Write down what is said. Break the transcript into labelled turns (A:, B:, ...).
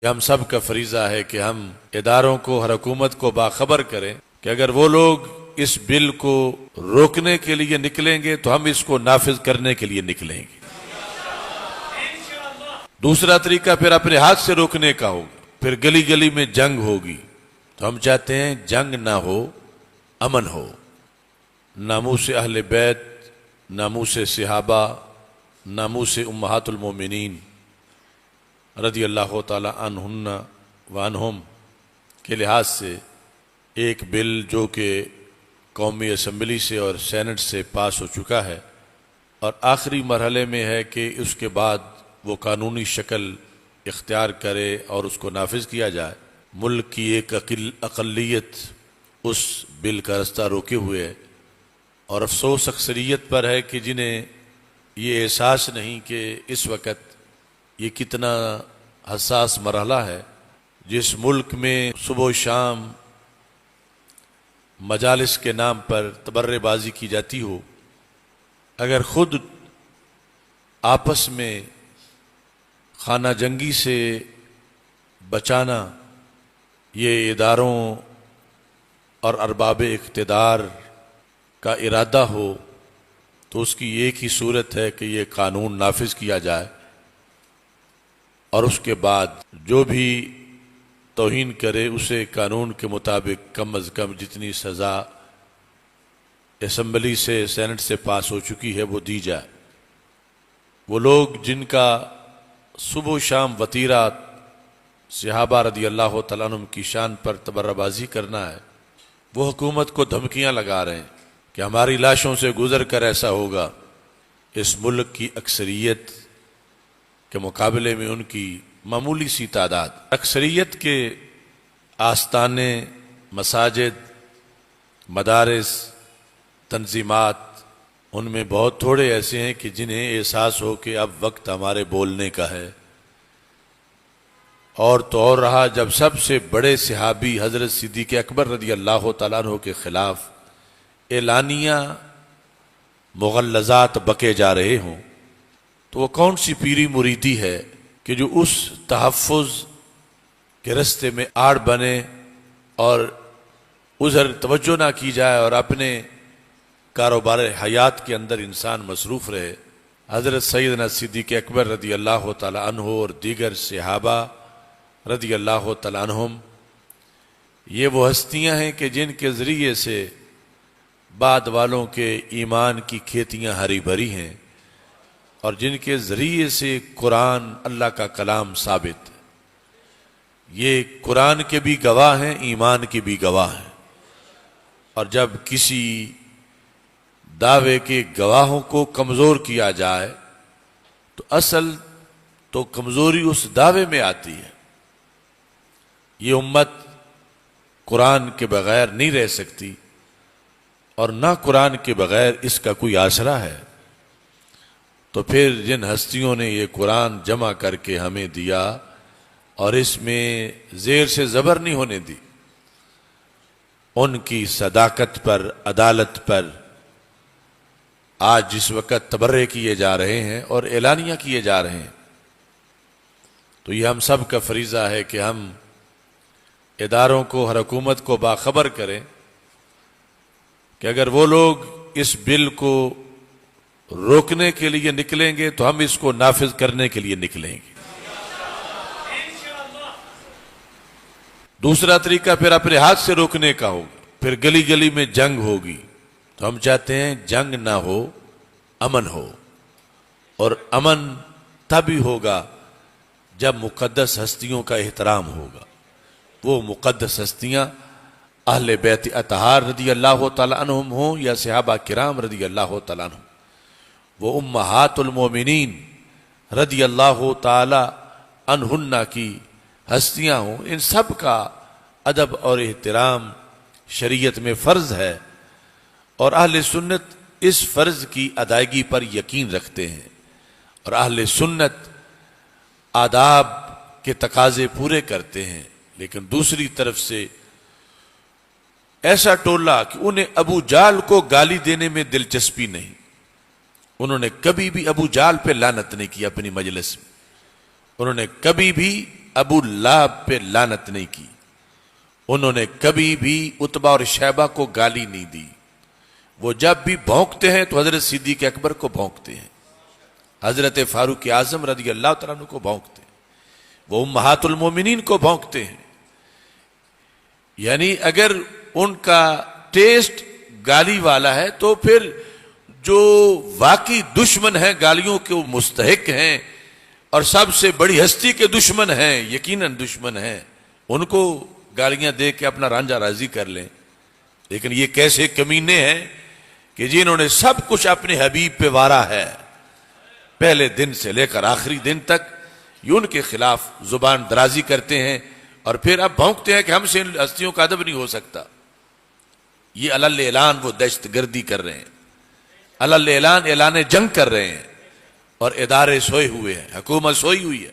A: ہم سب کا فریضہ ہے کہ ہم اداروں کو، ہر حکومت کو باخبر کریں کہ اگر وہ لوگ اس بل کو روکنے کے لیے نکلیں گے تو ہم اس کو نافذ کرنے کے لیے نکلیں گے۔ دوسرا طریقہ پھر اپنے ہاتھ سے روکنے کا ہوگا، پھر گلی گلی میں جنگ ہوگی۔ تو ہم چاہتے ہیں جنگ نہ ہو، امن ہو۔ ناموس اہل بیت، ناموس صحابہ، ناموس امہات المومنین رضی اللہ تعالی عنہن وعنہم کے لحاظ سے ایک بل جو کہ قومی اسمبلی سے اور سینٹ سے پاس ہو چکا ہے اور آخری مرحلے میں ہے کہ اس کے بعد وہ قانونی شکل اختیار کرے اور اس کو نافذ کیا جائے۔ ملک کی ایک اقلیت اس بل کا رستہ روکے ہوئے ہے، اور افسوس اکثریت پر ہے کہ جنہیں یہ احساس نہیں کہ اس وقت یہ کتنا حساس مرحلہ ہے۔ جس ملک میں صبح و شام مجالس کے نام پر تبرع بازی کی جاتی ہو، اگر خود آپس میں خانہ جنگی سے بچانا یہ اداروں اور ارباب اقتدار کا ارادہ ہو تو اس کی ایک ہی صورت ہے کہ یہ قانون نافذ کیا جائے، اور اس کے بعد جو بھی توہین کرے اسے قانون کے مطابق کم از کم جتنی سزا اسمبلی سے، سینٹ سے پاس ہو چکی ہے وہ دی جائے۔ وہ لوگ جن کا صبح و شام وطیرہ صحابہ رضی اللہ تعالیٰ عنہم کی شان پر تبرہ بازی کرنا ہے، وہ حکومت کو دھمکیاں لگا رہے ہیں کہ ہماری لاشوں سے گزر کر ایسا ہوگا۔ اس ملک کی اکثریت کے مقابلے میں ان کی معمولی سی تعداد، اکثریت کے آستانے، مساجد، مدارس، تنظیمات، ان میں بہت تھوڑے ایسے ہیں کہ جنہیں احساس ہو کہ اب وقت ہمارے بولنے کا ہے۔ اور تو اور رہا جب سب سے بڑے صحابی حضرت صدیق اکبر رضی اللہ تعالیٰ عنہ کے خلاف اعلانیہ مغلظات بکے جا رہے ہوں، تو وہ کون سی پیری مریدی ہے کہ جو اس تحفظ کے رستے میں آڑ بنے اور ادھر توجہ نہ کی جائے اور اپنے کاروبار حیات کے اندر انسان مصروف رہے۔ حضرت سیدنا صدیق اکبر رضی اللہ تعالیٰ عنہ اور دیگر صحابہ رضی اللہ تعالیٰ عنہم، یہ وہ ہستیاں ہیں کہ جن کے ذریعے سے بعد والوں کے ایمان کی کھیتیاں ہری بھری ہیں، اور جن کے ذریعے سے قرآن اللہ کا کلام ثابت ہے۔ یہ قرآن کے بھی گواہ ہیں، ایمان کے بھی گواہ ہیں، اور جب کسی دعوے کے گواہوں کو کمزور کیا جائے تو اصل تو کمزوری اس دعوے میں آتی ہے۔ یہ امت قرآن کے بغیر نہیں رہ سکتی، اور نہ قرآن کے بغیر اس کا کوئی آسرا ہے۔ تو پھر جن ہستیوں نے یہ قرآن جمع کر کے ہمیں دیا اور اس میں زیر سے زبر نہیں ہونے دی، ان کی صداقت پر، عدالت پر آج جس وقت تبرع کیے جا رہے ہیں اور اعلانیہ کیے جا رہے ہیں، تو یہ ہم سب کا فریضہ ہے کہ ہم اداروں کو، ہر حکومت کو باخبر کریں کہ اگر وہ لوگ اس بل کو روکنے کے لیے نکلیں گے تو ہم اس کو نافذ کرنے کے لیے نکلیں گے۔ دوسرا طریقہ پھر اپنے ہاتھ سے روکنے کا ہوگا، پھر گلی گلی میں جنگ ہوگی۔ تو ہم چاہتے ہیں جنگ نہ ہو، امن ہو، اور امن تب ہی ہوگا جب مقدس ہستیوں کا احترام ہوگا۔ وہ مقدس ہستیاں اہل بیت اطہار رضی اللہ تعالیٰ عنہم ہوں یا صحابہ کرام رضی اللہ تعالیٰ عنہم، وہ امہات المومنین رضی اللہ تعالیٰ عنہن کی ہستیاں ہوں، ان سب کا ادب اور احترام شریعت میں فرض ہے، اور اہل سنت اس فرض کی ادائیگی پر یقین رکھتے ہیں، اور اہل سنت آداب کے تقاضے پورے کرتے ہیں۔ لیکن دوسری طرف سے ایسا ٹولہ کہ انہیں ابو جال کو گالی دینے میں دلچسپی نہیں، انہوں نے کبھی بھی ابو جال پہ لعنت نہیں کی اپنی مجلس میں، انہوں نے کبھی بھی ابو لہب پہ لعنت نہیں کی، انہوں نے کبھی بھی عتبہ اور شیبہ کو گالی نہیں دی. وہ جب بھی بھونکتے ہیں تو حضرت صدیق اکبر کو بھونکتے ہیں، حضرت فاروق اعظم رضی اللہ تعالیٰ عنہ کو بھونکتے ہیں، وہ امہات المومنین کو بھونکتے ہیں. یعنی اگر ان کا ٹیسٹ گالی والا ہے تو پھر جو واقعی دشمن ہیں گالیوں کے، وہ مستحق ہیں اور سب سے بڑی ہستی کے دشمن ہیں، یقیناً دشمن ہیں، ان کو گالیاں دے کے اپنا رانجھا راضی کر لیں. لیکن یہ کیسے کمینے ہیں کہ جنہوں نے سب کچھ اپنے حبیب پہ وارا ہے، پہلے دن سے لے کر آخری دن تک یہ ان کے خلاف زبان درازی کرتے ہیں، اور پھر اب بھونکتے ہیں کہ ہم سے ان ہستیوں کا ادب نہیں ہو سکتا. یہ علل اعلان وہ دہشت گردی کر رہے ہیں، علل اعلان اعلان جنگ کر رہے ہیں، اور ادارے سوئے ہوئے ہیں، حکومت سوئی ہوئی ہے.